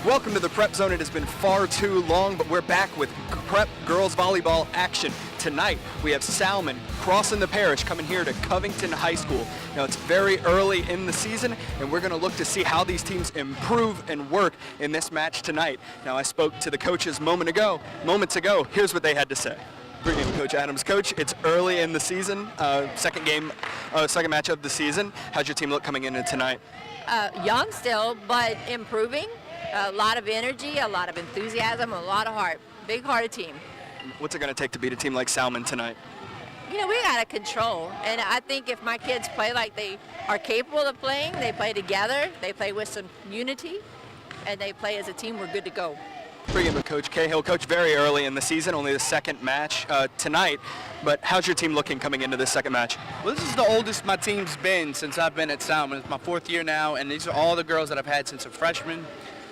Welcome to the Prep Zone. It has been far too long, but we're back with Prep Girls Volleyball action. Tonight, we have Salmen crossing the parish coming here to Covington High School. Now, it's very early in the season, and we're going to look to see how these teams improve and work in this match tonight. Now, I spoke to the coaches moments ago. Here's what they had to say. Bring in Coach Adams. Coach, it's early in the season, second match of the season. How's your team look coming into tonight? Young still, but improving. A lot of energy, a lot of enthusiasm, a lot of heart. Big-hearted team. What's it going to take to beat a team like Salmen tonight? You know, we got to control. And I think if my kids play like they are capable of playing, they play together, they play with some unity, and they play as a team, we're good to go. Bring in Coach Cahill. Coach, very early in the season, only the second match tonight, but how's your team looking coming into this second match? Well, this is the oldest my team's been since I've been at Salmen. It's my fourth year now, and these are all the girls that I've had since a freshman.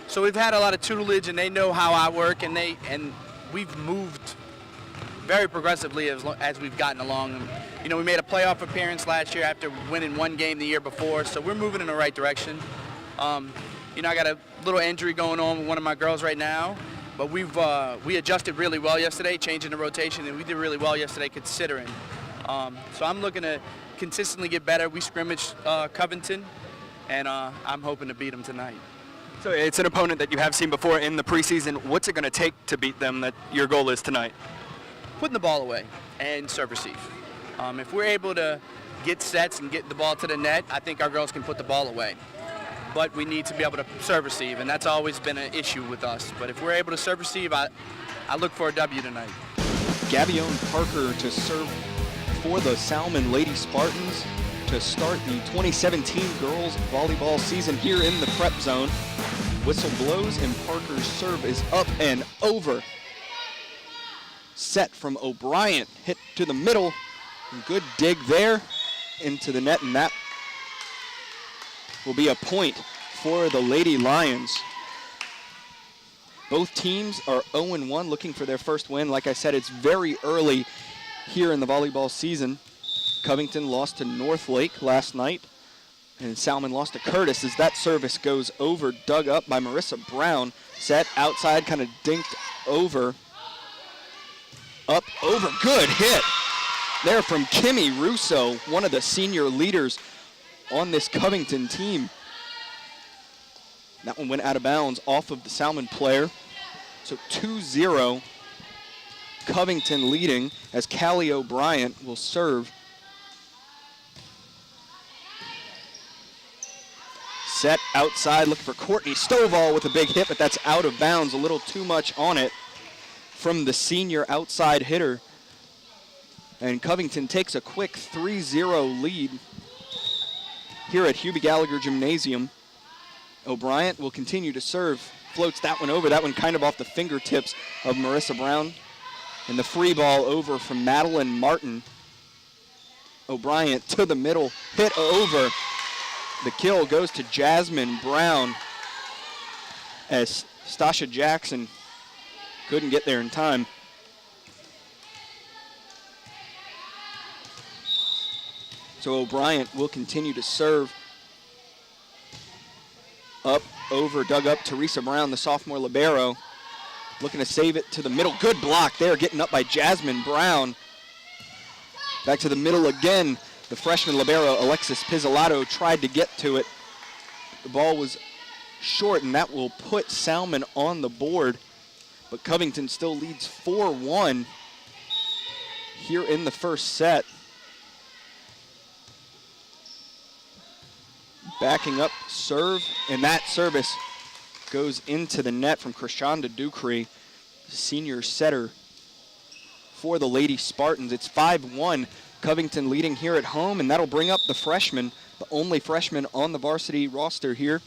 So we've had a lot of tutelage, and they know how I work, and we've moved very progressively as we've gotten along. You know, we made a playoff appearance last year after winning one game the year before, so we're moving in the right direction. You know, I got a little injury going on with one of my girls right now, but we adjusted really well yesterday, changing the rotation, and we did really well yesterday considering. So I'm looking to consistently get better. We scrimmaged Covington, and I'm hoping to beat them tonight. So it's an opponent that you have seen before in the preseason. What's it going to take to beat them that your goal is tonight? Putting the ball away and serve receive. If we're able to get sets and get the ball to the net, I think our girls can put the ball away. But we need to be able to serve receive, and that's always been an issue with us. But if we're able to serve receive, I look for a W tonight. Gabione Parker to serve for the Salmen Lady Spartans to start the 2017 girls volleyball season here in the Prep Zone. Whistle blows and Parker's serve is up and over. Set from O'Brien, hit to the middle. Good dig there into the net, and that will be a point for the Lady Lions. Both teams are 0-1, looking for their first win. Like I said, it's very early here in the volleyball season. Covington lost to Northlake last night, and Salmen lost to Curtis as that service goes over, dug up by Marissa Brown. Set outside, kind of dinked over. Up, over, good hit there from Kimmy Russo, one of the senior leaders on this Covington team. That one went out of bounds off of the Salmen player. So 2-0, Covington leading as Callie O'Brien will serve. Set outside, looking for Courtney Stovall with a big hit, but that's out of bounds, a little too much on it from the senior outside hitter. And Covington takes a quick 3-0 lead here at Hubie Gallagher Gymnasium. O'Brien will continue to serve, floats that one over, that one kind of off the fingertips of Marissa Brown. And the free ball over from Madeline Martin. O'Brien to the middle, hit over. The kill goes to Jasmine Brown as Stasha Jackson couldn't get there in time. So O'Brien will continue to serve. Up, over, dug up. Teresa Brown, the sophomore libero, looking to save it to the middle. Good block there, getting up by Jasmine Brown. Back to the middle again. The freshman libero, Alexis Pizzolato, tried to get to it. The ball was short, and that will put Salmen on the board. But Covington still leads 4-1 here in the first set. Backing up serve, and that service goes into the net from Krishanda Ducree, senior setter for the Lady Spartans. It's 5-1. Covington leading here at home, and that'll bring up the freshman, the only freshman on the varsity roster here.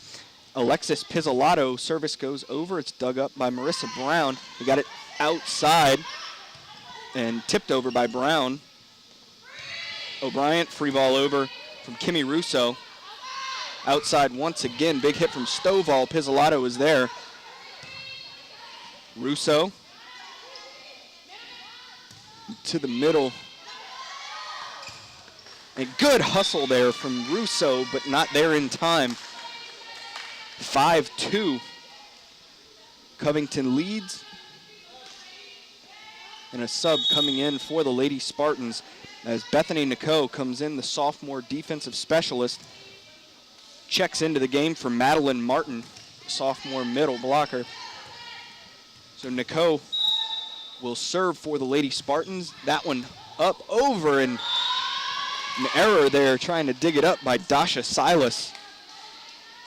Alexis Pizzolato, service goes over. It's dug up by Marissa Brown. We got it outside and tipped over by Brown. O'Brien, free ball over from Kimmy Russo. Outside once again, big hit from Stovall. Pizzolato is there. Russo to the middle. A good hustle there from Russo, but not there in time. 5-2. Covington leads. And a sub coming in for the Lady Spartans as Bethany Nico comes in, the sophomore defensive specialist. Checks into the game for Madeline Martin, sophomore middle blocker. So Nico will serve for the Lady Spartans. That one up over, and an error there trying to dig it up by Dasha Silas,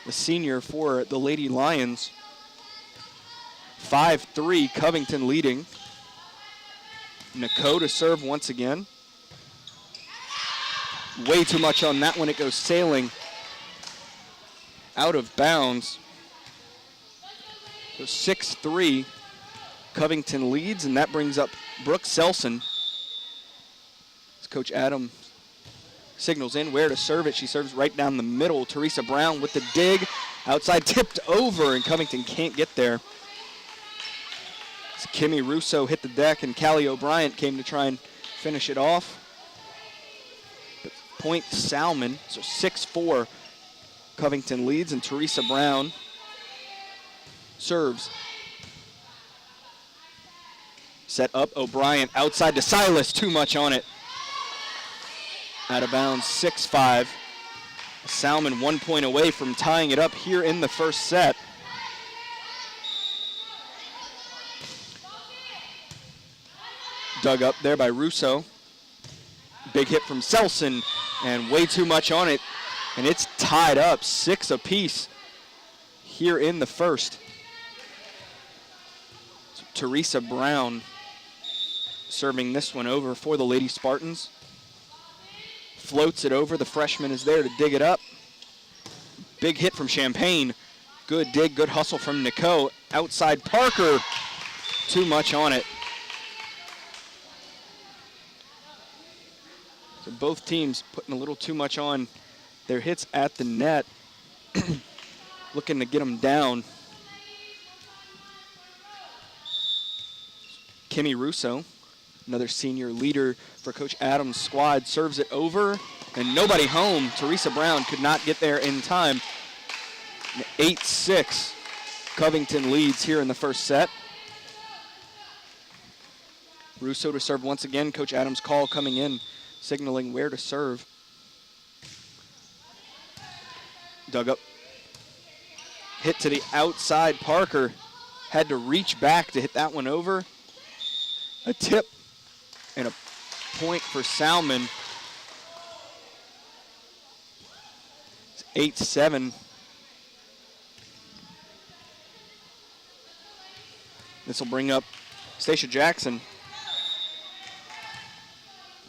the senior for the Lady Lions. 5-3, Covington leading. Nico to serve once again. Way too much on that one. It goes sailing out of bounds. So 6-3, Covington leads, and that brings up Brooke Selson. As Coach Adams signals in where to serve it. She serves right down the middle. Teresa Brown with the dig. Outside tipped over, and Covington can't get there. As Kimmy Russo hit the deck, and Callie O'Brien came to try and finish it off. But point Salmen, so 6-4. Covington leads, and Teresa Brown serves. Set up, O'Brien outside to Silas, too much on it. Out of bounds, 6-5. Salmen 1 point away from tying it up here in the first set. Dug up there by Russo. Big hit from Selson, and way too much on it. And it's tied up, 6 apiece here in the first. So Teresa Brown serving this one over for the Lady Spartans. Floats it over, the freshman is there to dig it up. Big hit from Champagne. Good dig, good hustle from Nico. Outside Parker, too much on it. So both teams putting a little too much on their hits at the net. Looking to get them down. Kimmy Russo, another senior leader for Coach Adams' squad, serves it over, and nobody home. Teresa Brown could not get there in time. 8-6, Covington leads here in the first set. Russo to serve once again. Coach Adams' call coming in, signaling where to serve. Dug up. Hit to the outside. Parker had to reach back to hit that one over. A tip and a point for Salmen. It's 8-7. This will bring up Stasha Jackson.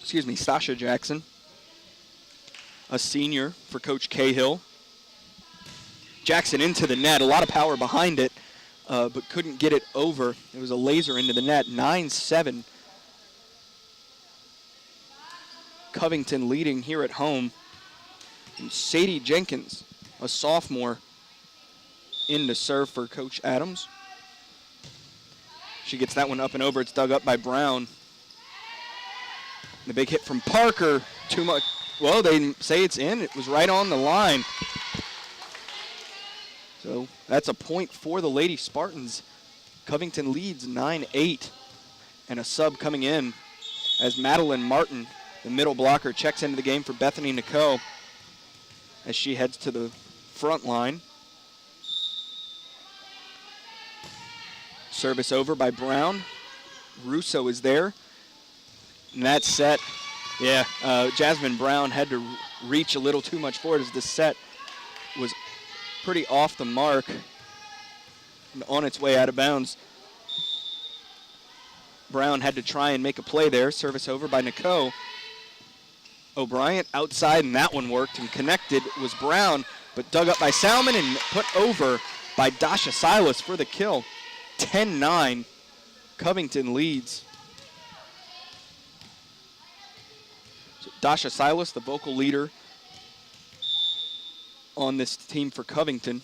Stasha Jackson, a senior for Coach Cahill. Jackson into the net, a lot of power behind it, but couldn't get it over. It was a laser into the net, 9-7. Covington leading here at home. And Sadie Jenkins, a sophomore, in to serve for Coach Adams. She gets that one up and over. It's dug up by Brown. The big hit from Parker, too much. Well, they say it's in. It was right on the line. So that's a point for the Lady Spartans. Covington leads 9-8. And a sub coming in as Madeline Martin, the middle blocker, checks into the game for Bethany Nico as she heads to the front line. Service over by Brown. Russo is there. And that set, Jasmine Brown had to reach a little too much for it as the set was pretty off the mark and on its way out of bounds. Brown had to try and make a play there. Service over by Nico. O'Brien outside, and that one worked, and connected was Brown, but dug up by Salmen and put over by Dasha Silas for the kill. 10-9, Covington leads. So Dasha Silas, the vocal leader on this team for Covington.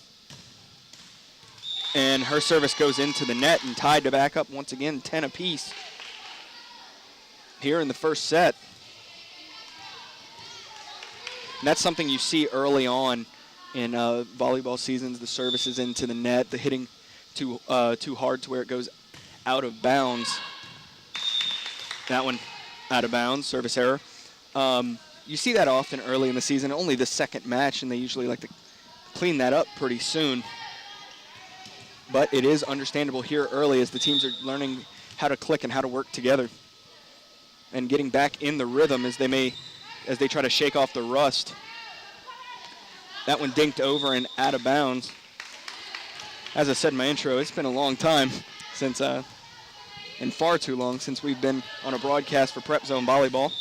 And her service goes into the net and tied to back up once again, 10 apiece here in the first set. And that's something you see early on in volleyball seasons, the services into the net, the hitting too hard to where it goes out of bounds. That one out of bounds, service error. You see that often early in the season, only the second match, and they usually like to clean that up pretty soon. But it is understandable here early as the teams are learning how to click and how to work together and getting back in the rhythm as they try to shake off the rust. That one dinked over and out of bounds. As I said in my intro, it's been a long time since, and far too long since we've been on a broadcast for PrepZone Volleyball.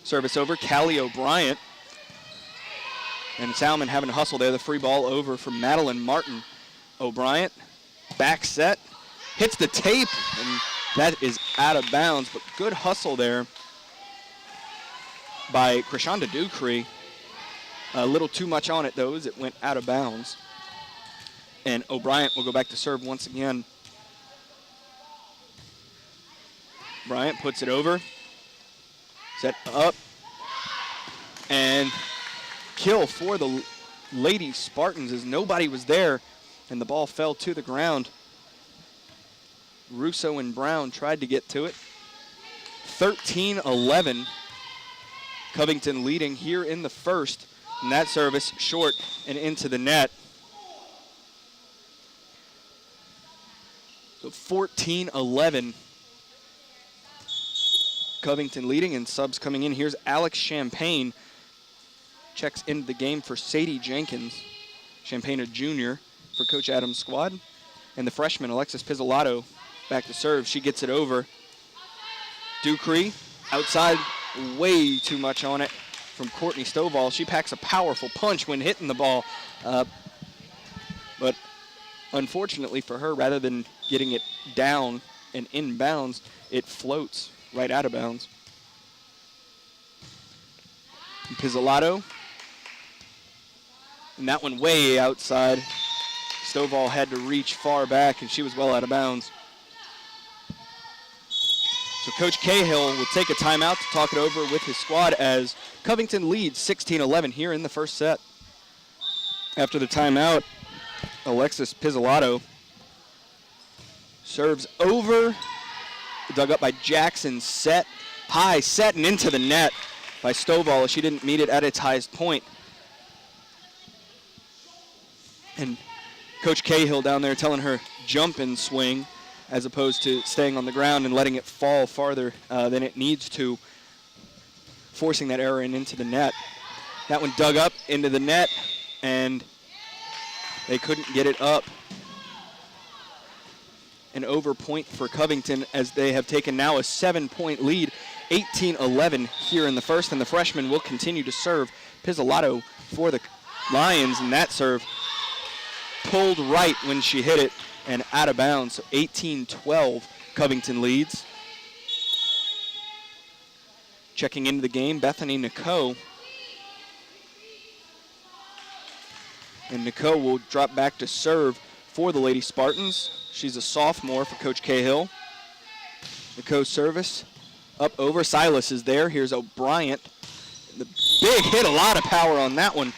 Service over, Callie O'Brien. And Salmen having to hustle there. The free ball over from Madeline Martin. O'Brien, back set, hits the tape, and that is out of bounds. But good hustle there by Krishanda Ducree. A little too much on it, though, as it went out of bounds. And O'Brien will go back to serve once again. Bryant puts it over. Set up. And kill for the Lady Spartans as nobody was there and the ball fell to the ground. Russo and Brown tried to get to it. 13-11. Covington leading here in the first. And that service short and into the net. So 14-11. Covington leading and subs coming in. Here's Alex Champagne. Checks into the game for Sadie Jenkins. Champagne, a junior for Coach Adams' squad. And the freshman, Alexis Pizzolato, back to serve. She gets it over. Ducree outside, way too much on it from Courtney Stovall. She packs a powerful punch when hitting the ball. But unfortunately for her, rather than getting it down and inbounds, it floats right out of bounds. Pizzolato. And that one way outside. Stovall had to reach far back, and she was well out of bounds. So Coach Cahill will take a timeout to talk it over with his squad as Covington leads 16-11 here in the first set. After the timeout, Alexis Pizzolato serves over, dug up by Jackson, set, high, set, and into the net by Stovall. She didn't meet it at its highest point. And Coach Cahill down there telling her jump and swing as opposed to staying on the ground and letting it fall farther than it needs to, forcing that error into the net. That one dug up into the net, and they couldn't get it up. An over point for Covington as they have taken now a 7-point lead, 18-11 here in the first, and the freshman will continue to serve. Pizzolato for the Lions, and that serve pulled right when she hit it and out of bounds. So 18-12, Covington leads. Checking into the game, Bethany Nakoe. And Nakoe will drop back to serve for the Lady Spartans. She's a sophomore for Coach Cahill. Nakoe service up over. Silas is there. Here's O'Brien. The big hit, a lot of power on that one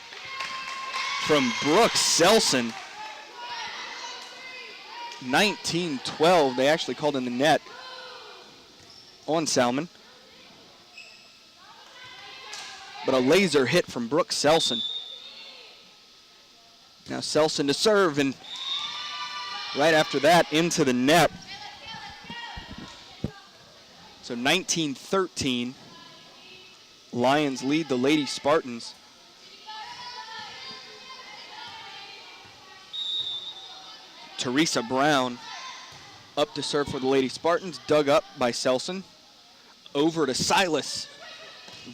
from Brooke Selson. 19-12. They actually called in the net on Salmen. But a laser hit from Brooke Selson. Now Selson to serve, and right after that into the net. So 19-13. Lions lead the Lady Spartans. Teresa Brown up to serve for the Lady Spartans, dug up by Selson. Over to Silas.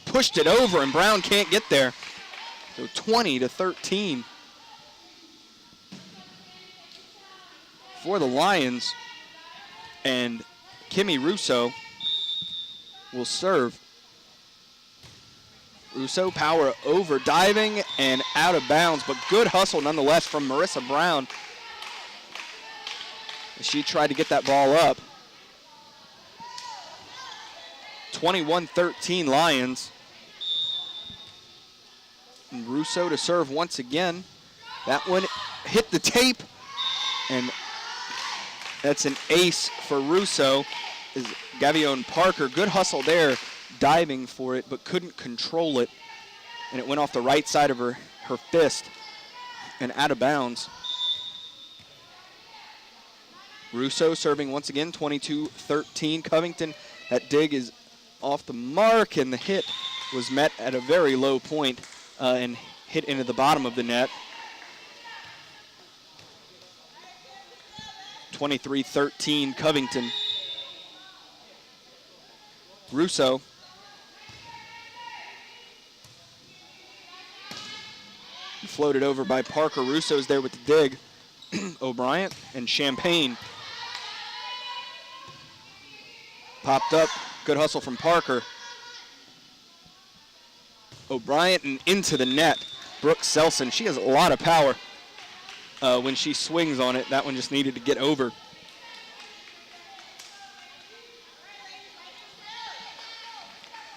Pushed it over, and Brown can't get there. So 20-13 for the Lions. And Kimmy Russo will serve. Russo, power over, diving and out of bounds, but good hustle nonetheless from Marissa Brown. She tried to get that ball up. 21-13 Lions. And Russo to serve once again. That one hit the tape, and that's an ace for Russo. Is Gavion Parker, good hustle there, diving for it, but couldn't control it. And it went off the right side of her fist and out of bounds. Russo serving once again, 22-13. Covington, that dig is off the mark, and the hit was met at a very low point and hit into the bottom of the net. 23-13 Covington. Russo. Floated over by Parker. Russo's there with the dig. O'Brien and Champagne. Popped up. Good hustle from Parker. O'Brien and into the net. Brooke Selson. She has a lot of power when she swings on it. That one just needed to get over.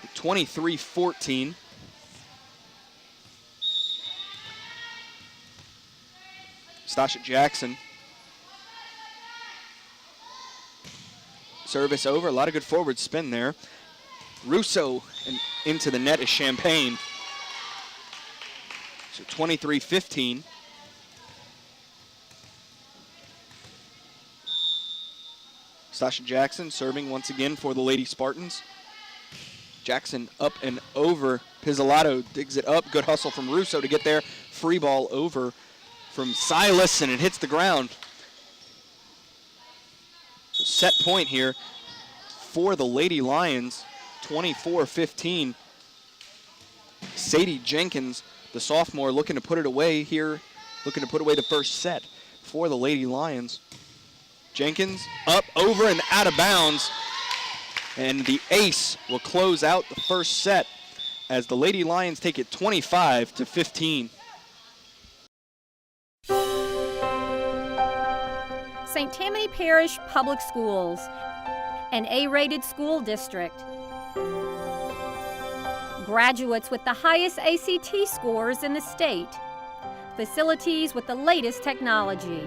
The 23-14. Stasha Jackson. Service over, a lot of good forward spin there. Russo and into the net is Champagne. So 23-15. Stasha Jackson serving once again for the Lady Spartans. Jackson up and over. Pizzolato digs it up. Good hustle from Russo to get there. Free ball over from Silas, and it hits the ground. So set point here for the Lady Lions, 24-15. Sadie Jenkins, the sophomore, looking to put it away here, looking to put away the first set for the Lady Lions. Jenkins up, over, and out of bounds. And the ace will close out the first set as the Lady Lions take it 25-15. St. Tammany Parish Public Schools, an A-rated school district. Graduates with the highest ACT scores in the state. Facilities with the latest technology.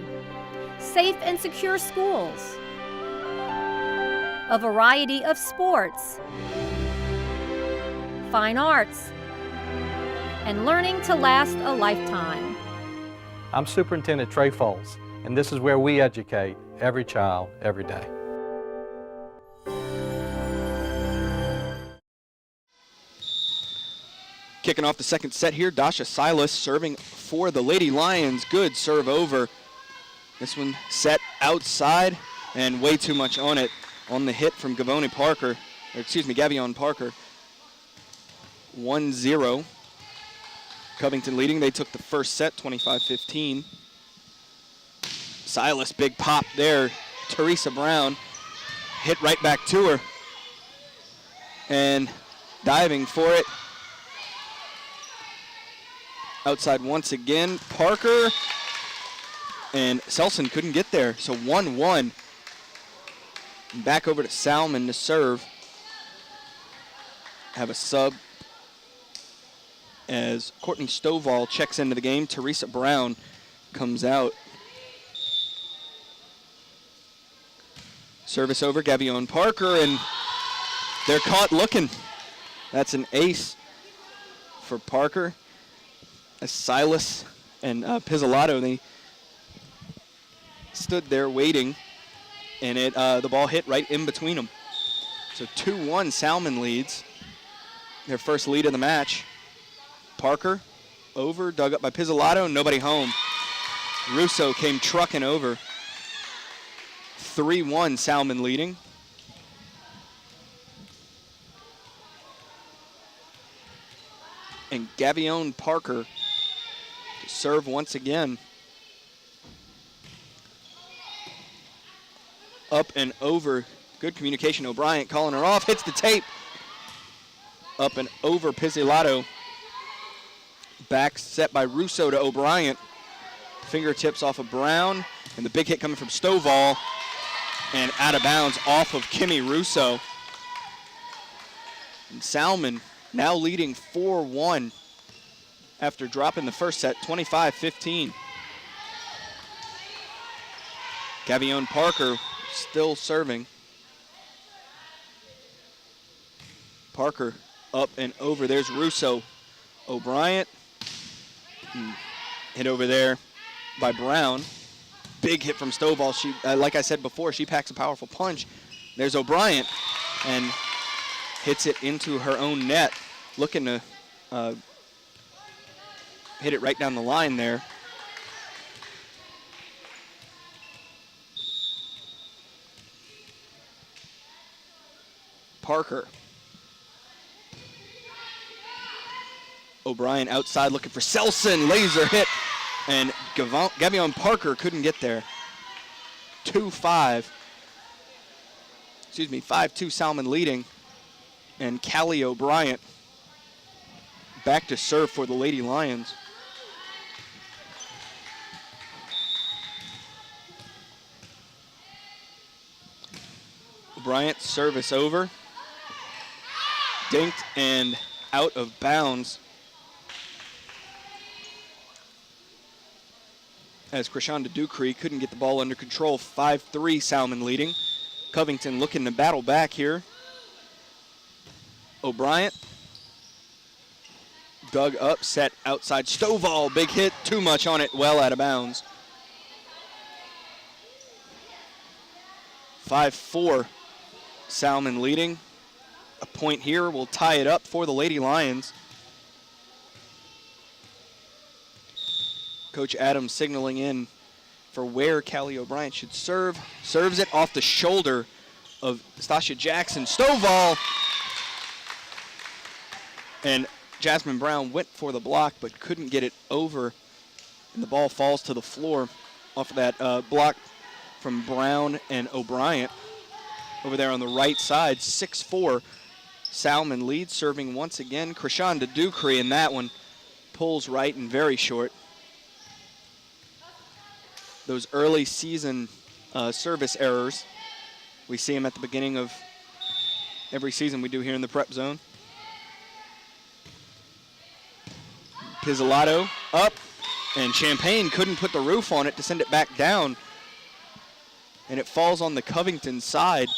Safe and secure schools. A variety of sports. Fine arts. And learning to last a lifetime. I'm Superintendent Trey Foles, and this is where we educate every child, every day. Kicking off the second set here, Dasha Silas serving for the Lady Lions. Good serve over. This one set outside and way too much on it on the hit from Gavion Parker. 1-0. Covington leading. They took the first set, 25-15. Silas, big pop there. Teresa Brown hit right back to her. And diving for it. Outside once again, Parker. And Selson couldn't get there, so 1-1. Back over to Salmen to serve. Have a sub as Courtney Stovall checks into the game. Teresa Brown comes out. Service over, Gavion Parker, and they're caught looking. That's an ace for Parker. As Silas and Pizzolato, they stood there waiting, and the ball hit right in between them. So 2-1, Salmen leads. Their first lead of the match. Parker over, dug up by Pizzolato, nobody home. Russo came trucking over. 3-1, Salmen leading. And Gavion Parker to serve once again. Up and over. Good communication. O'Brien calling her off. Hits the tape. Up and over Pizzolato. Back set by Russo to O'Brien. Fingertips off of Brown. And the big hit coming from Stovall. And out of bounds off of Kimmy Russo. And Salmen now leading 4-1 after dropping the first set, 25-15. Gavion Parker still serving. Parker up and over. There's Russo. O'Brien. Hit over there by Brown. Big hit from Stovall. She, like I said before, she packs a powerful punch. There's O'Brien and hits it into her own net. Looking to hit it right down the line there. Parker. O'Brien outside looking for Selson. Laser hit. And Gavion Parker couldn't get there. 5-2 Salmen leading. And Callie O'Brien back to serve for the Lady Lions. O'Brien service over. Dinked and out of bounds. As Krishanda Ducree couldn't get the ball under control. 5-3 Salmen leading. Covington looking to battle back here. O'Brien dug up, set outside. Stovall, big hit, too much on it, well out of bounds. 5-4 Salmen leading. A point here will tie it up for the Lady Lions. Coach Adams signaling in for where Callie O'Brien should serve. Serves it off the shoulder of Stasia Jackson. Stovall. And Jasmine Brown went for the block but couldn't get it over. And the ball falls to the floor off of that block from Brown and O'Brien. Over there on the right side, 6-4. Salmen leads, serving once again. Krishanda Ducree, and that one pulls right and very short. Those early season service errors, we see them at the beginning of every season we do here in the Prep Zone. Pizzolato up, and Champagne couldn't put the roof on it to send it back down. And it falls on the Covington side.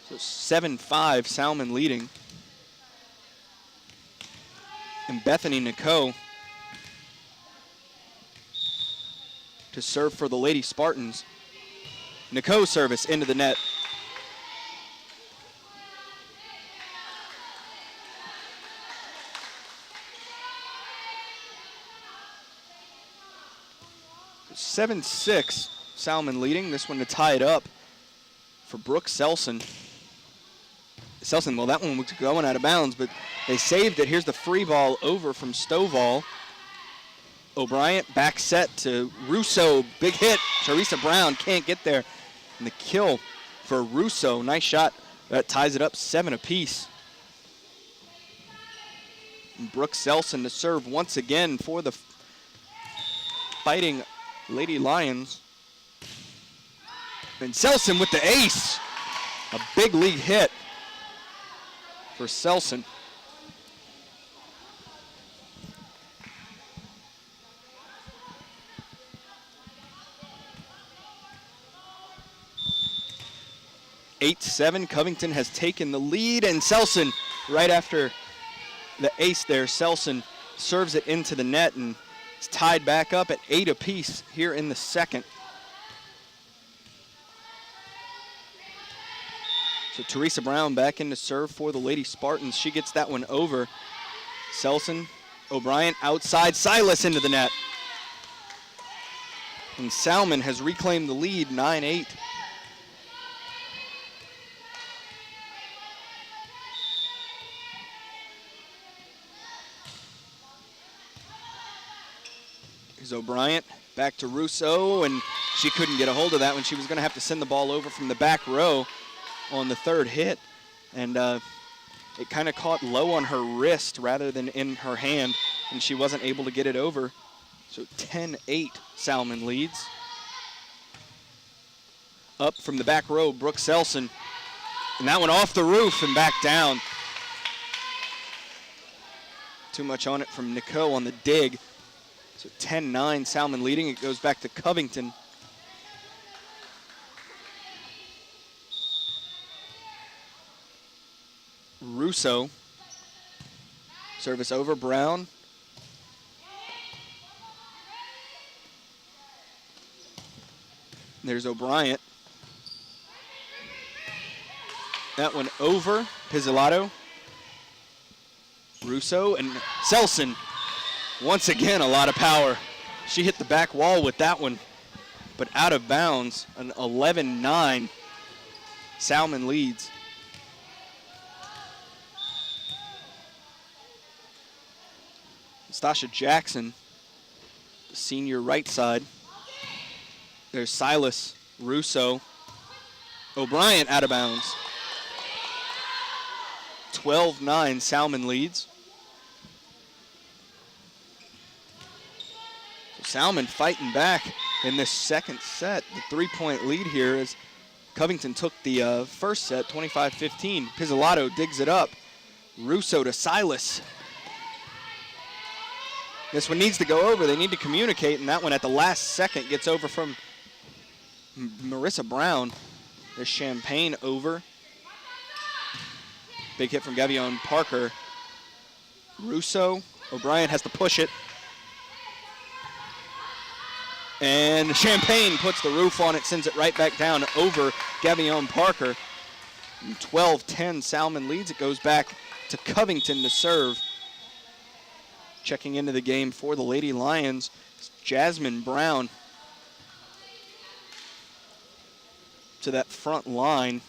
So 7-5 Salmen leading. And Bethany Naco to serve for the Lady Spartans. Naco service into the net. So 7-6 Salmen leading. This one to tie it up for Brooke Selson. Selson, well, that one was going out of bounds, but they saved it. Here's the free ball over from Stovall. O'Brien back set to Russo. Big hit. Teresa Brown can't get there. And the kill for Russo. Nice shot. That ties it up 7 apiece. And Brooke Selson to serve once again for the Fighting Lady Lions. And Selson with the ace. A big league hit for Selson. (8-7) Covington has taken the lead, and Selson, right after the ace there, Selson serves it into the net, and it's tied back up at 8 apiece here in the second. So Teresa Brown back in to serve for the Lady Spartans. She gets that one over. Selson, O'Brien outside, Silas into the net. And Salmen has reclaimed the lead, 9-8. Here's O'Brien, back to Russo, and she couldn't get a hold of that when she was going to have to send the ball over from the back row on the third hit. And it kind of caught low on her wrist rather than in her hand, and she wasn't able to get it over. So 10-8 Salmen leads. Up from the back row, Brooke Selson. And that one off the roof and back down. Too much on it from Nico on the dig. So 10-9, Salmen leading. It goes back to Covington. Russo. Service over, Brown. There's O'Brien. That one over, Pizzolatto. Russo and Selson. Once again, a lot of power. She hit the back wall with that one, but out of bounds. An 11-9. Salmen leads. Stasha Jackson, the senior right side. There's Silas, Russo. O'Brien out of bounds. 12-9, Salmen leads. So Salmen fighting back in this second set. The 3-point lead here as Covington took the first set, 25-15. Pizzolatto digs it up. Russo to Silas. This one needs to go over. They need to communicate, and that one at the last second gets over from Marissa Brown. There's Champagne over. Big hit from Gavion Parker. Russo. O'Brien has to push it. And Champagne puts the roof on it, sends it right back down over Gavion Parker. 12-10, Salmen leads. It goes back to Covington to serve. Checking into the game for the Lady Lions, Jasmine Brown. To that front line.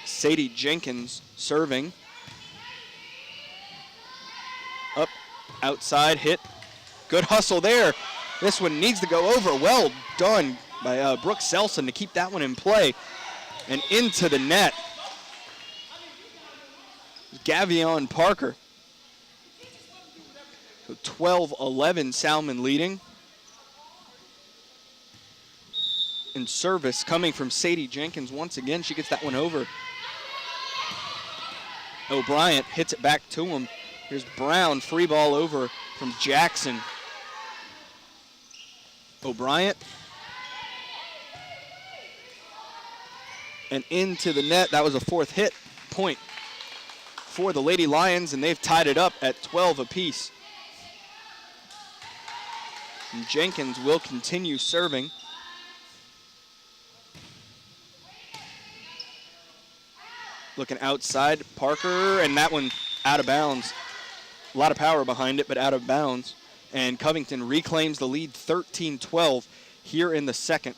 Sadie Jenkins serving. Up, outside, hit. Good hustle there. This one needs to go over. Well done by Brooke Selson to keep that one in play. And into the net. Gavion Parker. So 12-11, Salmen leading. In service coming from Sadie Jenkins once again. She gets that one over. O'Brien hits it back to him. Here's Brown, free ball over from Jackson. O'Brien. And into the net. That was a fourth hit point for the Lady Lions, and they've tied it up at 12 apiece. And Jenkins will continue serving. Looking outside, Parker, and that one out of bounds. A lot of power behind it, but out of bounds. And Covington reclaims the lead 13-12 here in the second.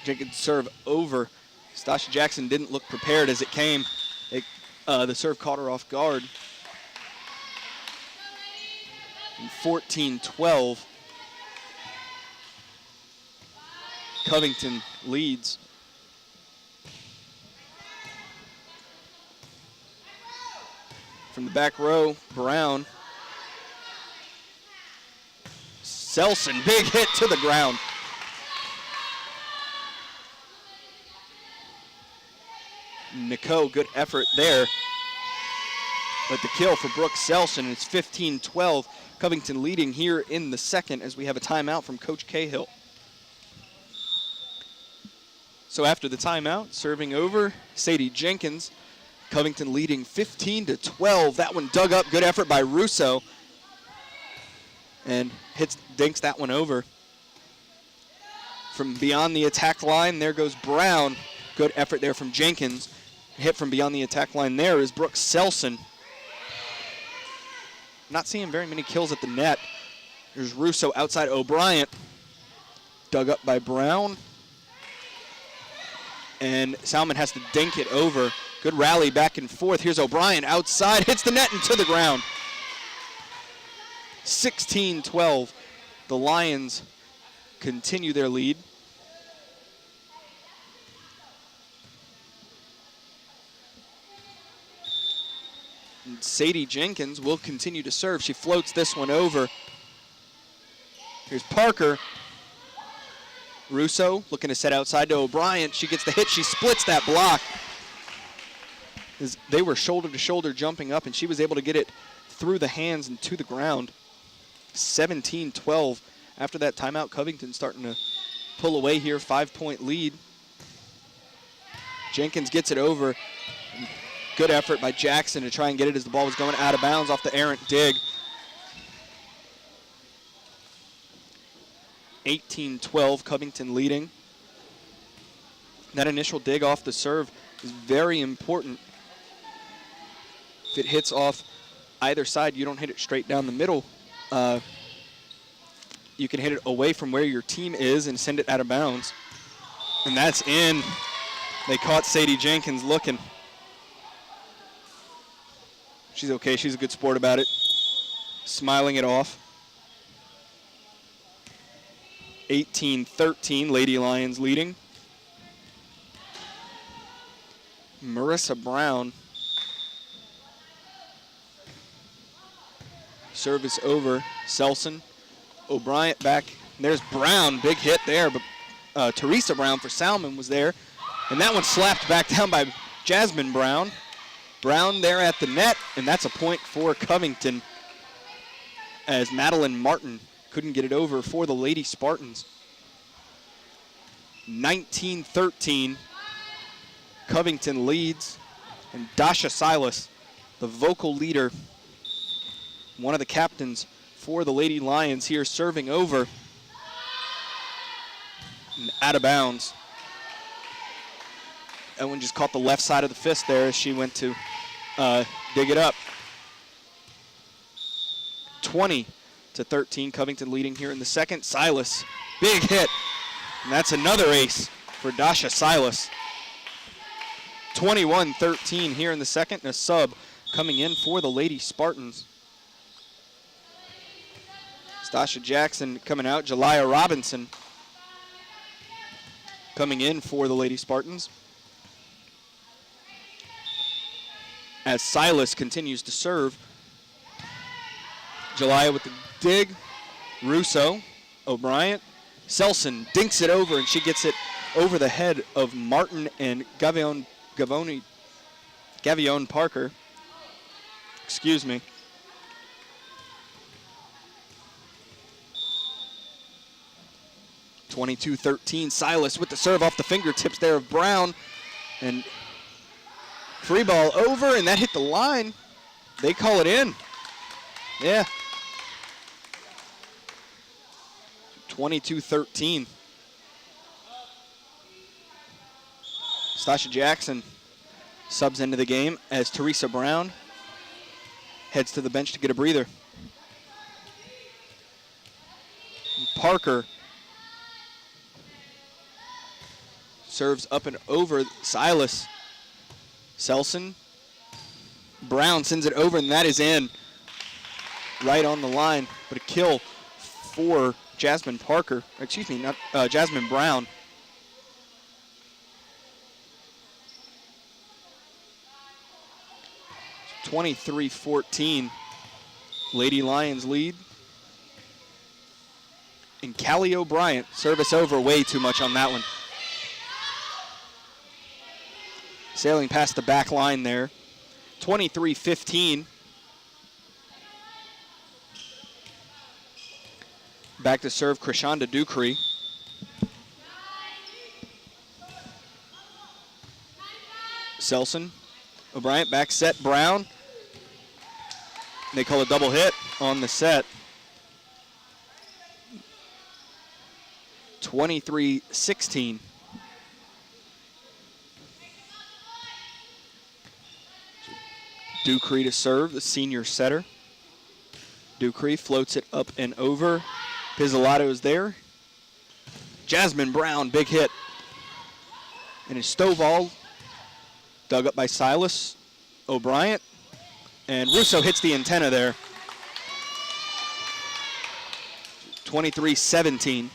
Jenkins serve over. Stasha Jackson didn't look prepared as it came. The serve caught her off guard. 14-12. Covington leads. From the back row, Brown. Selson, big hit to the ground. Nico, good effort there. But the kill for Brooke Selson. It's 15-12. Covington leading here in the second as we have a timeout from Coach Cahill. So after the timeout, serving over, Sadie Jenkins. Covington leading 15-12. That one dug up. Good effort by Russo. And dinks that one over. From beyond the attack line, there goes Brown. Good effort there from Jenkins. Hit from beyond the attack line there is Brooke Selson. Not seeing very many kills at the net. There's Russo outside O'Brien. Dug up by Brown. And Salmen has to dink it over. Good rally back and forth. Here's O'Brien outside. Hits the net and to the ground. 16-12. The Lions continue their lead. And Sadie Jenkins will continue to serve. She floats this one over. Here's Parker. Russo looking to set outside to O'Brien. She gets the hit. She splits that block. as they were shoulder to shoulder jumping up, and she was able to get it through the hands and to the ground. 17-12. After that timeout, Covington starting to pull away here, 5-point lead. Jenkins gets it over. Good effort by Jackson to try and get it as the ball was going out of bounds off the errant dig. 18-12, Covington leading. That initial dig off the serve is very important. If it hits off either side, you don't hit it straight down the middle. You can hit it away from where your team is and send it out of bounds. And that's in. They caught Sadie Jenkins looking. She's okay. She's a good sport about it. Smiling it off. 18-13, Lady Lions leading. Marissa Brown. Service over. Selson. O'Brien back. There's Brown. Big hit there, but Teresa Brown for Salmen was there. And that one slapped back down by Jasmine Brown. Brown there at the net, and that's a point for Covington as Madeline Martin couldn't get it over for the Lady Spartans. 19-13, Covington leads, and Dasha Silas, the vocal leader, one of the captains for the Lady Lions here, serving over and out of bounds. Owen just caught the left side of the fist there as she went to dig it up. 20-13, Covington leading here in the second. Silas, big hit, and that's another ace for Dasha Silas. 21-13 here in the second, and a sub coming in for the Lady Spartans. Stasha Jackson coming out, Jelia Robinson coming in for the Lady Spartans. As Silas continues to serve. Jelia with the dig. Russo, O'Brien. Selson dinks it over, and she gets it over the head of Martin and Gavion Parker. Excuse me. (22-13). Silas with the serve off the fingertips there of Brown, and free ball over, and that hit the line. They call it in. Yeah. 22-13. Stasha Jackson subs into the game as Teresa Brown heads to the bench to get a breather. Parker serves up and over Silas. Selson. Brown sends it over, and that is in. Right on the line, but a kill for Jasmine Parker. Excuse me, not Jasmine Brown. (23-14). Lady Lions lead. And Callie O'Brien, service over, way too much on that one. Sailing past the back line there. 23-15. Back to serve Krishanda Ducree. Selson. O'Brien back set. Brown. They call a double hit on the set. 23-16. Ducree to serve, the senior setter. Ducree floats it up and over. Pizzolato is there. Jasmine Brown, big hit. And a Stovall dug up by Silas O'Brien. And Russo hits the antenna there. 23-17.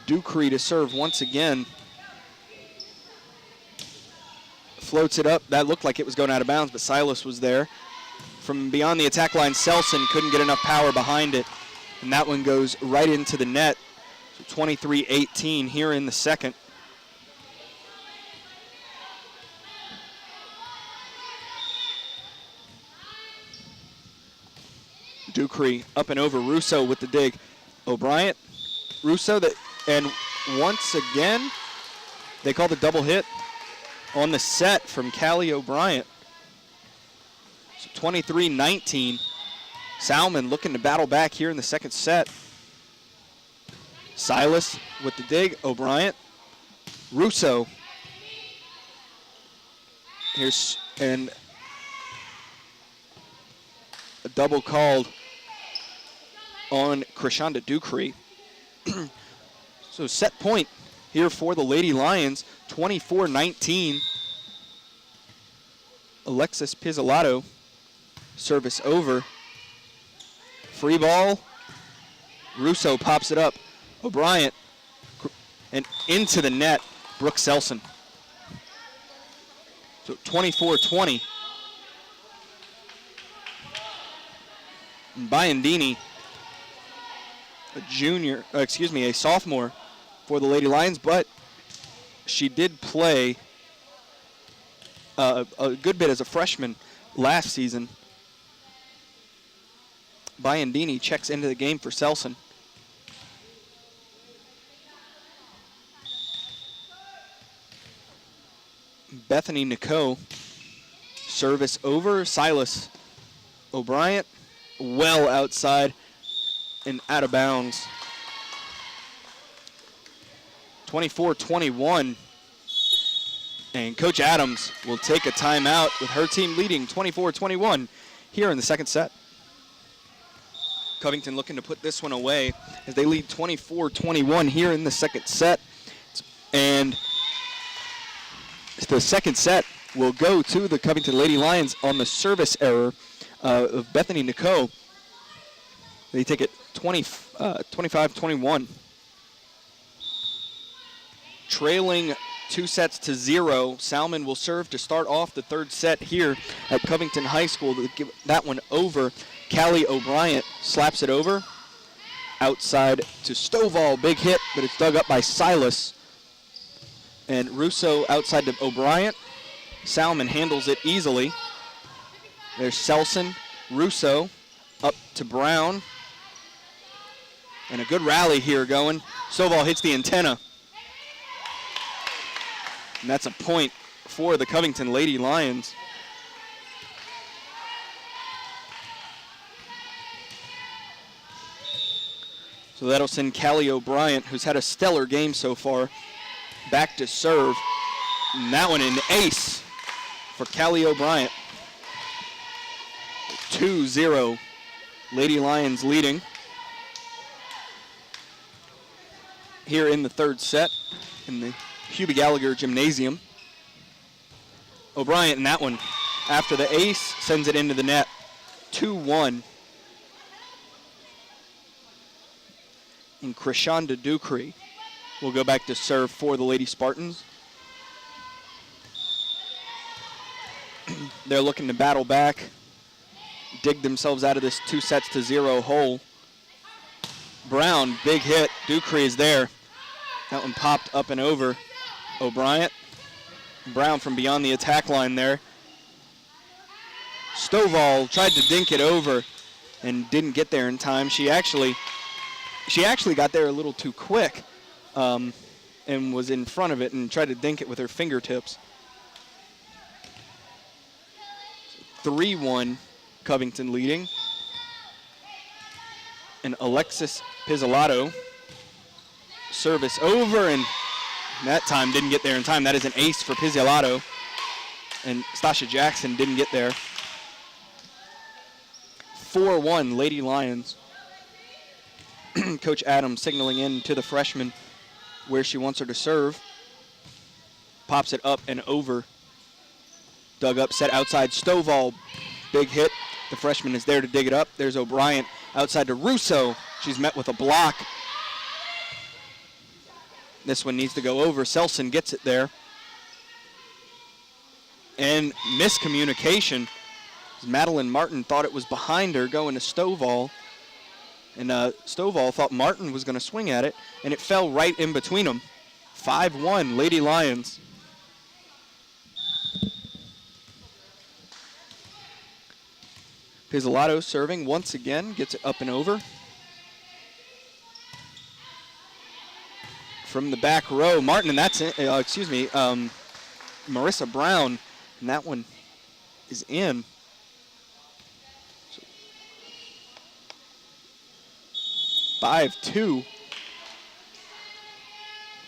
Ducree to serve once again. Floats it up. That looked like it was going out of bounds, but Silas was there. From beyond the attack line, Selson couldn't get enough power behind it. And that one goes right into the net. So 23-18 here in the second. Ducree up and over Russo with the dig. O'Brien, Russo, and once again, they call the double hit on the set from Callie O'Brien. So 23-19. Salmen looking to battle back here in the second set. Silas with the dig. O'Brien. Russo. And a double called on Krishanda Ducree. So set point here for the Lady Lions, 24-19. Alexis Pizzolatto, service over. Free ball. Russo pops it up. O'Brien, and into the net, Brooke Selson. So 24-20. Biondini, a sophomore for the Lady Lions, but she did play a good bit as a freshman last season. Biondini checks into the game for Selson. Bethany Nico, service over. Silas O'Brien, well outside and out of bounds. 24-21. And Coach Adams will take a timeout with her team leading 24-21 here in the second set. Covington looking to put this one away as they lead 24-21 here in the second set. And the second set will go to the Covington Lady Lions on the service error of Bethany Nico. They take it 25-21. Trailing 2-0, Salmen will serve to start off the third set here at Covington High School. To give that one over. Callie O'Brien slaps it over. Outside to Stovall, big hit, but it's dug up by Silas. And Russo outside to O'Brien. Salmen handles it easily. There's Selson, Russo, up to Brown. And a good rally here going. Stovall hits the antenna. And that's a point for the Covington Lady Lions. So that'll send Callie O'Brien, who's had a stellar game so far, back to serve. And that one an ace for Callie O'Brien. 2-0, Lady Lions leading. Here in the third set in the Hubie Gallagher Gymnasium. O'Brien in that one, after the ace, sends it into the net. 2-1. And Krishanda Ducree will go back to serve for the Lady Spartans. They're looking to battle back, dig themselves out of this 2-0 hole. Brown, big hit. Ducree is there. That one popped up and over. O'Brien. Brown from beyond the attack line there. Stovall tried to dink it over and didn't get there in time. She actually got there a little too quick and was in front of it and tried to dink it with her fingertips. 3-1, Covington leading. And Alexis Pizzolatto, service over, and that time didn't get there in time. That is an ace for Pizzolatto. And Stasha Jackson didn't get there. 4-1, Lady Lions. Coach Adams signaling in to the freshman where she wants her to serve. Pops it up and over. Dug up, set outside. Stovall, big hit. The freshman is there to dig it up. There's O'Brien outside to Russo. She's met with a block. This one needs to go over. Selson gets it there. And miscommunication. Madeline Martin thought it was behind her going to Stovall. And Stovall thought Martin was going to swing at it, and it fell right in between them. 5-1, Lady Lions. Pizzolatto serving once again, gets it up and over. From the back row, Martin, and that's Marissa Brown, and that one is in. So 5-2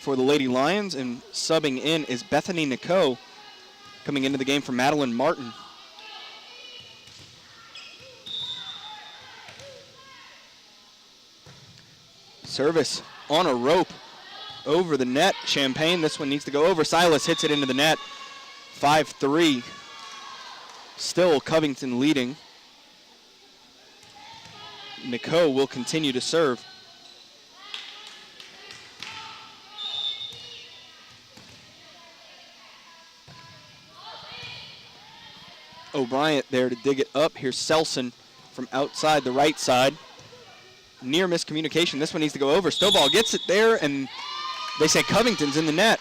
for the Lady Lions, and subbing in is Bethany Nico, coming into the game for Madeline Martin. Service on a rope over the net. Champagne, this one needs to go over. Silas hits it into the net. 5-3. Still Covington leading. Nico will continue to serve. O'Brien there to dig it up. Here's Selson from outside the right side. Near miscommunication. This one needs to go over. Stovall gets it there, and they say Covington's in the net.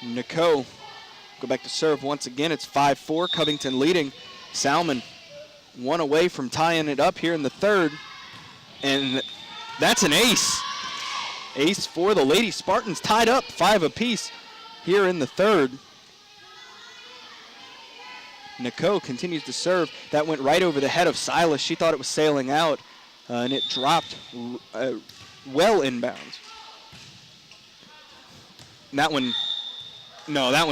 Nico go back to serve once again. It's 5-4. Covington leading. Salmen one away from tying it up here in the third. And that's an ace. Ace for the Lady Spartans, tied up 5 apiece here in the third. Nico continues to serve. That went right over the head of Silas. She thought it was sailing out, and it dropped well inbounds. And that one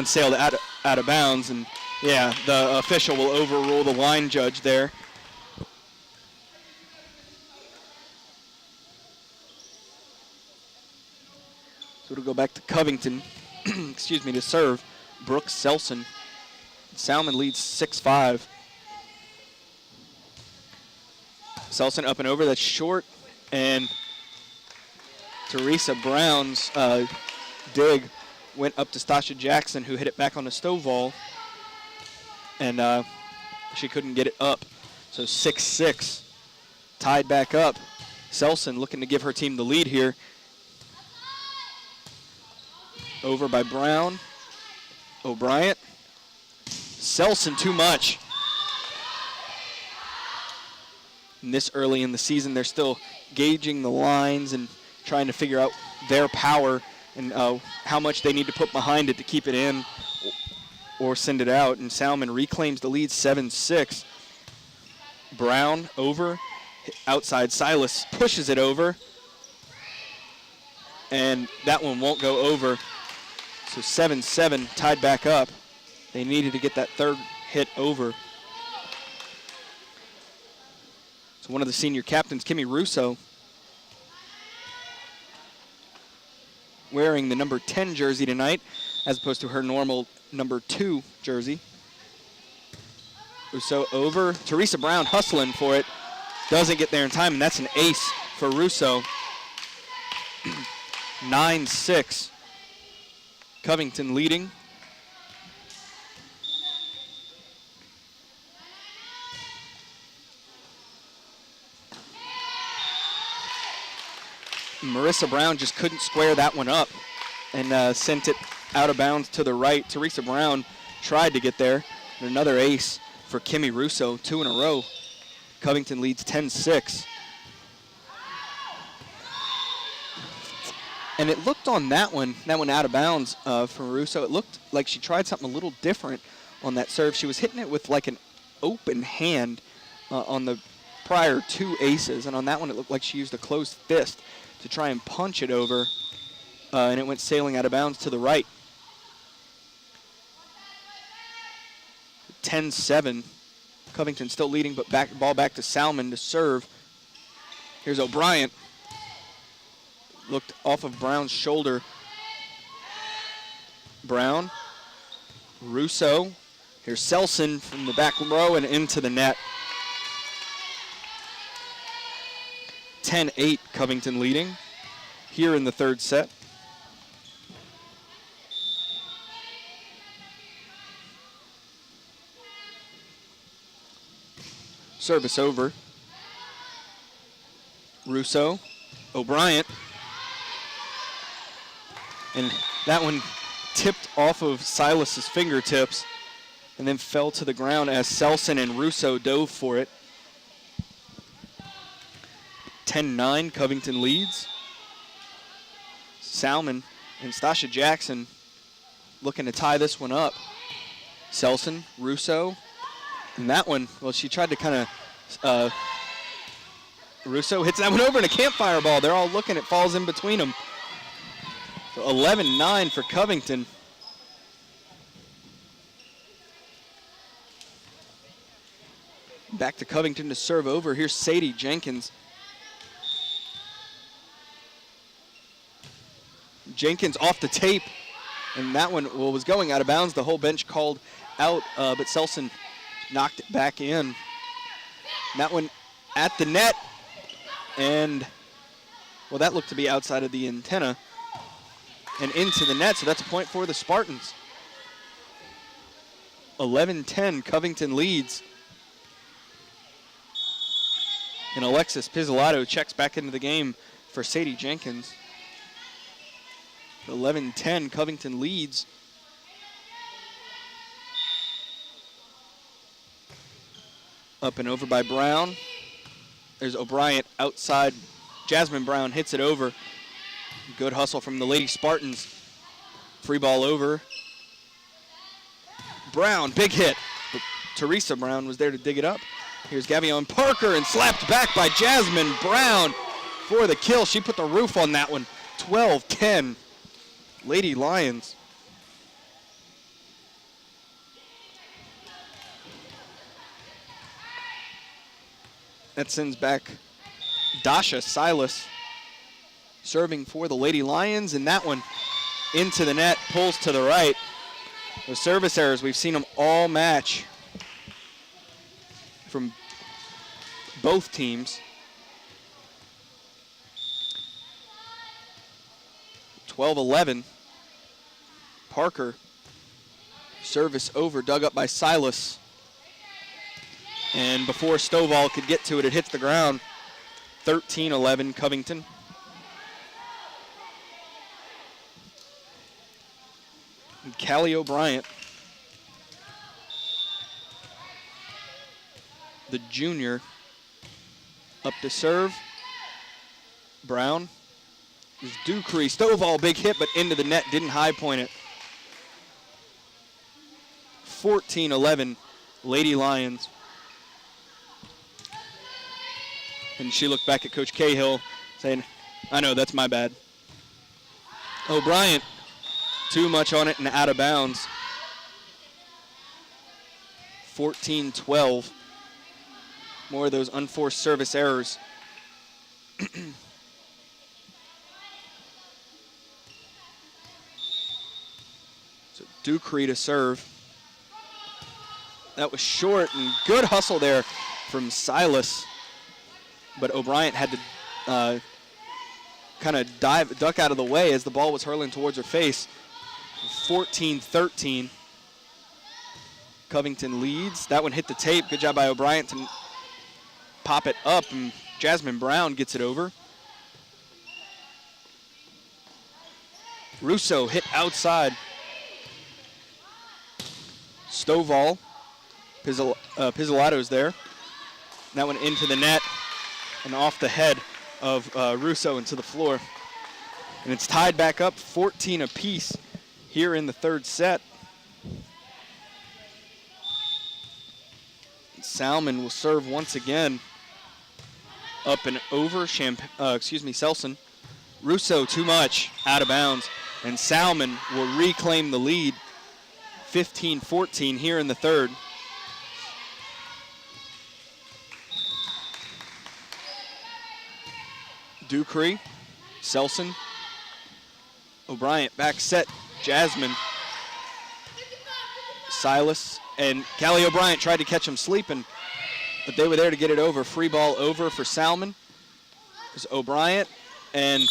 sailed out of bounds, and yeah, the official will overrule the line judge there. So it'll go back to Covington, to serve. Brooks Selson. Salmen leads 6-5. Selson up and over, that's short, and Teresa Brown's dig went up to Stasha Jackson, who hit it back on the Stovall, and she couldn't get it up. So 6-6, tied back up. Selson looking to give her team the lead here. Over by Brown. O'Brien. Selson too much. And this early in the season, they're still gauging the lines and trying to figure out their power and how much they need to put behind it to keep it in or send it out. And Salmen reclaims the lead 7-6. Brown over, outside Silas pushes it over, and that one won't go over. So 7-7, tied back up. They needed to get that third hit over. So one of the senior captains, Kimmy Russo, wearing the number 10 jersey tonight, as opposed to her normal number 2 jersey. Russo over. Teresa Brown hustling for it. Doesn't get there in time, and that's an ace for Russo. 9-6. Covington leading. Marissa Brown just couldn't square that one up and sent it out of bounds to the right. Teresa Brown tried to get there. And another ace for Kimmy Russo, 2 in a row. Covington leads 10-6. And it looked on that one out of bounds for Russo. It looked like she tried something a little different on that serve. She was hitting it with like an open hand on the prior 2 aces. And on that one, it looked like she used a closed fist to try and punch it over. And it went sailing out of bounds to the right. 10-7. Covington still leading, but ball back to Salmen to serve. Here's O'Brien. Looked off of Brown's shoulder. Brown. Russo. Here's Selson from the back row and into the net. 10-8, Covington leading here in the third set. Service over. Russo, O'Brien. And that one tipped off of Silas's fingertips and then fell to the ground as Selson and Russo dove for it. 10-9, Covington leads. Salmen and Stasha Jackson looking to tie this one up. Selson, Russo, and that one, well, she tried to kind of, Russo hits that one over in a campfire ball. They're all looking, it falls in between them. So 11-9 for Covington. Back to Covington to serve over. Here's Sadie Jenkins. Jenkins off the tape, and that one was going out of bounds. The whole bench called out, but Selson knocked it back in. That one at the net, and, well, that looked to be outside of the antenna and into the net, so that's a point for the Spartans. 11-10, Covington leads. And Alexis Pizzolato checks back into the game for Sadie Jenkins. 11-10, Covington leads. Up and over by Brown. There's O'Brien outside. Jasmine Brown hits it over. Good hustle from the Lady Spartans. Free ball over. Brown, big hit. But Teresa Brown was there to dig it up. Here's Gavion Parker and slapped back by Jasmine Brown for the kill. She put the roof on that one. 12-10, Lady Lions. That sends back Dasha Silas serving for the Lady Lions, and that one into the net, pulls to the right. The service errors, we've seen them all match from both teams. 12-11. Parker, service over, dug up by Silas. And before Stovall could get to it, it hits the ground. 13-11, Covington. And Callie O'Brien, the junior, up to serve. Brown. Is Ducree. Stovall, big hit, but into the net, didn't high point it. 14-11, Lady Lions. And she looked back at Coach Cahill saying, I know, that's my bad. O'Brien, too much on it and out of bounds. 14-12. More of those unforced service errors. So Ducree to serve. That was short, and good hustle there from Silas. But O'Brien had to kind of duck out of the way as the ball was hurling towards her face. 14-13. Covington leads. That one hit the tape. Good job by O'Brien to pop it up, and Jasmine Brown gets it over. Russo hit outside. Stovall. Pizzolato's there. That one into the net and off the head of Russo into the floor. And it's tied back up 14 apiece here in the third set. Salmen will serve once again. Up and over, Selson. Russo too much, out of bounds. And Salmen will reclaim the lead. 15-14 here in the third. Ducree, Selson, O'Brien back set, Jasmine, Silas, and Callie O'Brien tried to catch him sleeping, but they were there to get it over. Free ball over for Salmen. It was O'Brien, and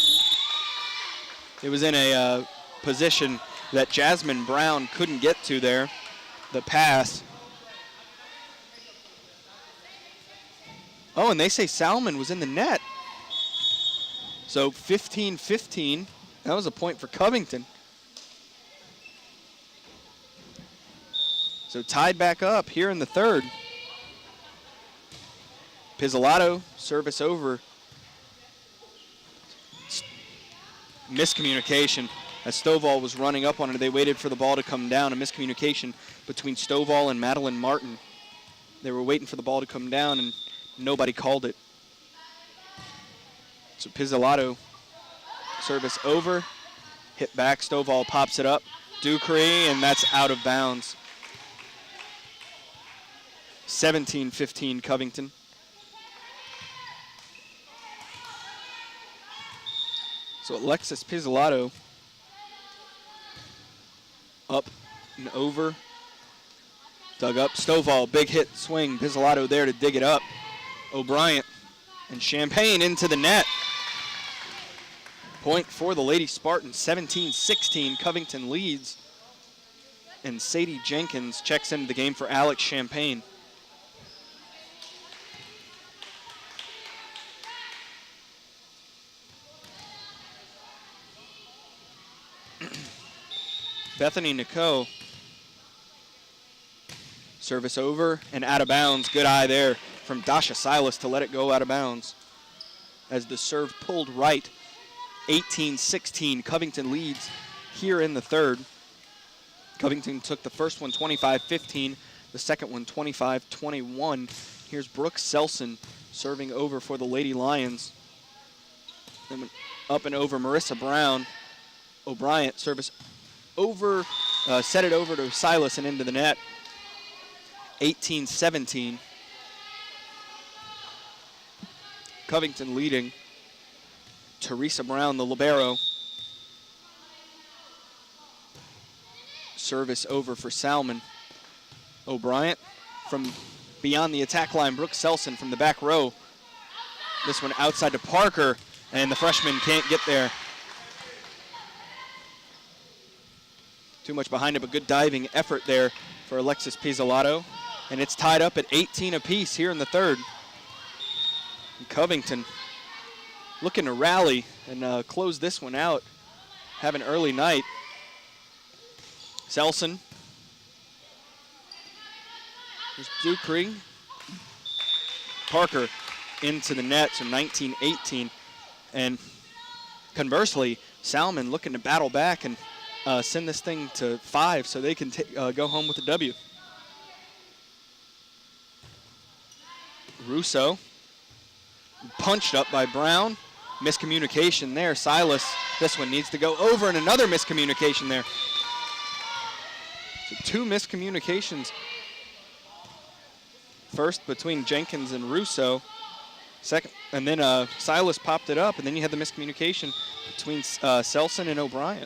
it was in a position that Jasmine Brown couldn't get to there, the pass. Oh, and they say Salmen was in the net. So 15-15. That was a point for Covington. So tied back up here in the third. Pizzolato, service over. Miscommunication as Stovall was running up on it. They waited for the ball to come down. A miscommunication between Stovall and Madeline Martin. They were waiting for the ball to come down and nobody called it. So Pizzolato, service over. Hit back, Stovall pops it up. Ducree, and that's out of bounds. 17-15 Covington. So Alexis Pizzolato up and over. Dug up. Stovall, big hit swing. Pizzolato there to dig it up. O'Brien and Champagne into the net. Point for the Lady Spartans. 17-16. Covington leads. And Sadie Jenkins checks into the game for Alex Champagne. Bethany Nico. Service over and out of bounds. Good eye there from Dasha Silas to let it go out of bounds. As the serve pulled right. 18-16. Covington leads here in the third. Covington took the first one 25-15. The second one 25-21. Here's Brooke Selson serving over for the Lady Lions. Then up and over Marissa Brown. O'Brien service over, set it over to Silas and into the net. 18-17. Covington leading. Teresa Brown, the libero. Service over for Salmen. O'Brien from beyond the attack line. Brooke Selson from the back row. This one outside to Parker, and the freshman can't get there. Too much behind it, but good diving effort there for Alexis Pizzolato. And it's tied up at 18 apiece here in the third. And Covington looking to rally and close this one out. Have an early night. Selson. There's Ducree. Parker into the net, so 19-18. And conversely, Salmen looking to battle back and send this thing to 5 so they can go home with a W. Russo punched up by Brown. Miscommunication there. Silas, this one needs to go over, and another miscommunication there. So 2 miscommunications. First between Jenkins and Russo. Second, and then Silas popped it up, and then you had the miscommunication between Selson and O'Brien.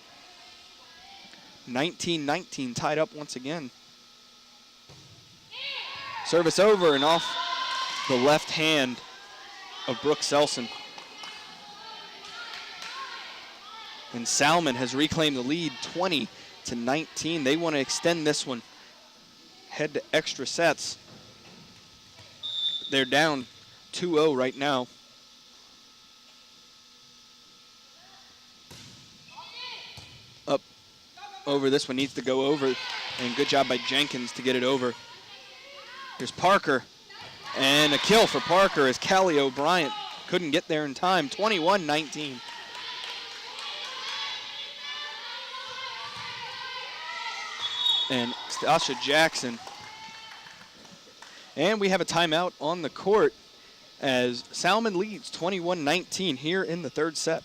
19-19, tied up once again. Service over and off the left hand of Brooke Selson. And Salmen has reclaimed the lead 20-19. They want to extend this one. Head to extra sets. They're down 2-0 right now. Up over, this one needs to go over, and good job by Jenkins to get it over. Here's Parker, and a kill for Parker as Callie O'Brien couldn't get there in time. 21-19. And Stasha Jackson. And we have a timeout on the court as Salmen leads 21-19 here in the third set.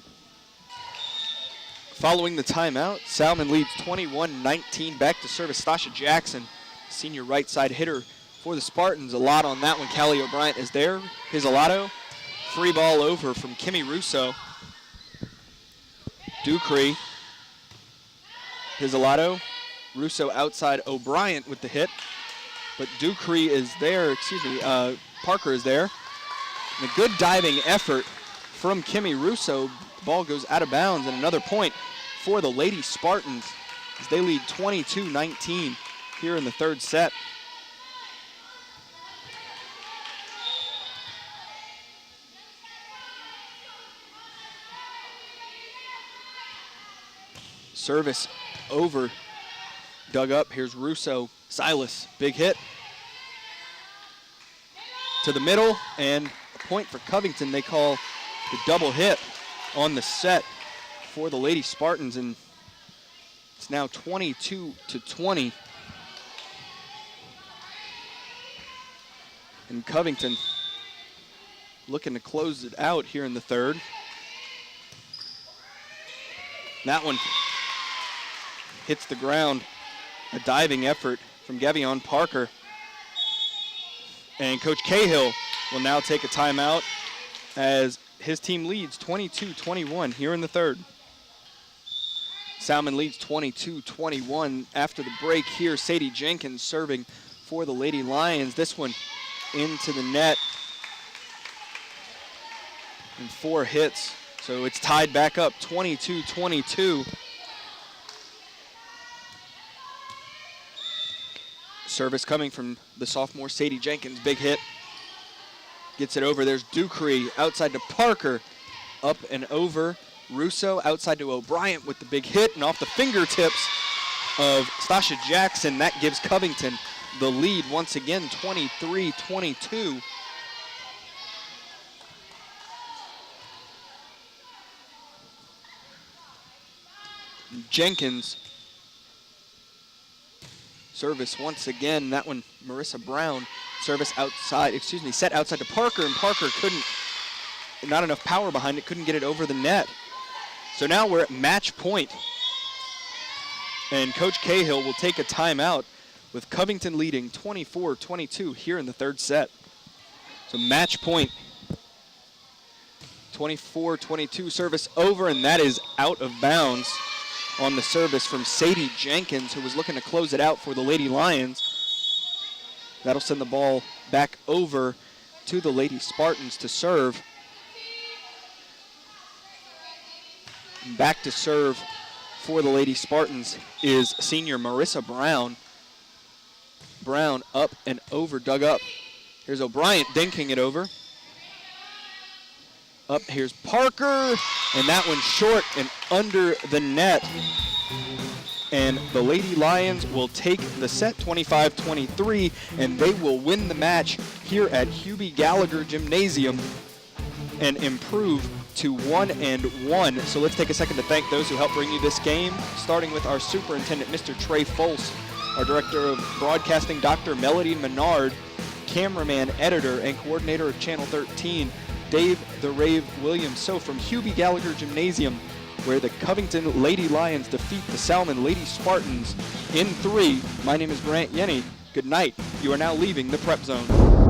Following the timeout, Salmen leads 21-19. Back to service, Stasha Jackson, senior right side hitter for the Spartans. A lot on that one. Callie O'Brien is there. Pizzolato, free ball over from Kimmy Russo. Ducree, Pizzolato, Russo outside, O'Brien with the hit. But Ducree is there, Parker is there. And a good diving effort from Kimmy Russo. The ball goes out of bounds, and another point for the Lady Spartans as they lead 22-19 here in the third set. Service over, dug up. Here's Russo. Silas, big hit. To the middle, and a point for Covington. They call the double hit on the set for the Lady Spartans, and it's now 22-20. And Covington looking to close it out here in the third. That one hits the ground. A diving effort from Gavion Parker. And Coach Cahill will now take a timeout as his team leads 22-21 here in the third. Salmen leads 22-21 after the break here. Sadie Jenkins serving for the Lady Lions. This one into the net. And 4 hits, so it's tied back up 22-22. Service coming from the sophomore Sadie Jenkins, big hit. Gets it over, there's Ducree outside to Parker, up and over. Russo outside to O'Brien with the big hit, and off the fingertips of Stasha Jackson. That gives Covington the lead once again, 23-22. Jenkins service once again. That one, Marissa Brown, service outside, set outside to Parker, and Parker couldn't, not enough power behind it, couldn't get it over the net. So now we're at match point. And Coach Cahill will take a timeout with Covington leading 24-22 here in the third set. So match point, 24-22, service over, and that is out of bounds on the service from Sadie Jenkins, who was looking to close it out for the Lady Lions. That'll send the ball back over to the Lady Spartans to serve. Back to serve for the Lady Spartans is senior Marissa Brown. Brown up and over, dug up. Here's O'Brien dinking it over. Up, here's Parker, and that one's short and under the net. And the Lady Lions will take the set 25-23, and they will win the match here at Hubie Gallagher Gymnasium and improve to 1-1. So let's take a second to thank those who helped bring you this game, starting with our superintendent, Mr. Trey Folse, our director of broadcasting, Dr. Melody Menard, cameraman, editor, and coordinator of Channel 13, Dave the Rave Williams. So from Hubie Gallagher Gymnasium, where the Covington Lady Lions defeat the Salmen Lady Spartans in 3, my name is Grant Yenny. Good night. You are now leaving the Prep Zone.